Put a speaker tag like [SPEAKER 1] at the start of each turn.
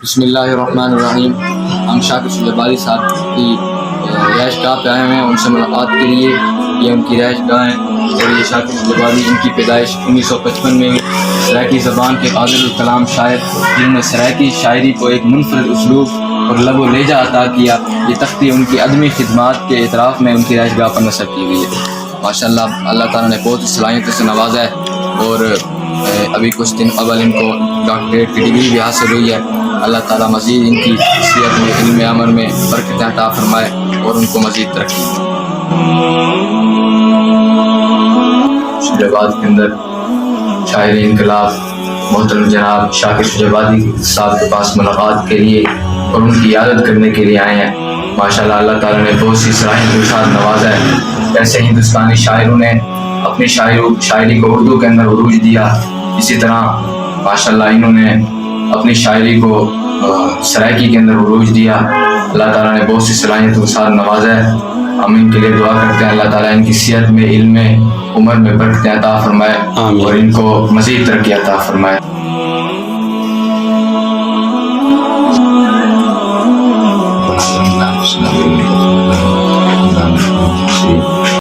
[SPEAKER 1] بسم اللہ الرحمن الرحیم۔ ہم شاکر شجابادی صاحب کی رہائش گاہ پہ آئے ہیں ان سے ملاقات کے لیے۔ یہ ان کی رہائش گاہ ہے اور یہ شاکر شجابادی ان کی پیدائش 1955 میں ہوئی۔ سرائیکی زبان کے قادر الکلام شاعر جنہوں نے سرائیکی شاعری کو ایک منفرد اسلوب اور لب و لہجہ عطا کیا، یہ تختی ان کی عدمی خدمات کے اعتراف میں ان کی رہائش گاہ پر نصب کی گئی ہے۔ ماشاء اللہ، اللہ تعالیٰ نے بہت صلاحیتوں سے نوازا ہے اور ابھی کچھ دن قبل ان کو ڈاکٹریٹ کی ڈگری بھی حاصل ہوئی ہے۔ اللہ تعالیٰ مزید ان کی صحت میں، علم عمل میں برکت عطا فرمائے اور ان کو مزید ترقی۔ شجاباد کے اندر شاعر انقلاب محترم جناب شاکر شجابادی صاحب کے پاس ملاقات کے لیے اور ان کی عیادت کرنے کے لیے آئے ہیں۔ ماشاءاللہ، اللہ تعالیٰ نے بہت سی صلاحیتوں کے ساتھ نوازا ہے۔ جیسے ہندوستانی شاعروں نے اپنی شاعری کو اردو کے اندر عروج دیا، اسی طرح ماشاءاللہ انہوں نے اپنی شاعری کو سرائیکی کے اندر عروج دیا۔ اللہ تعالیٰ نے بہت سی صلاحیتوں کے ساتھ نوازا ہے۔ ہم ان کے لیے دعا کرتے ہیں اللہ تعالیٰ ان کی صحت میں، علم میں، عمر میں برکت عطا فرمائے اور ان کو مزید ترقی عطا فرمائے۔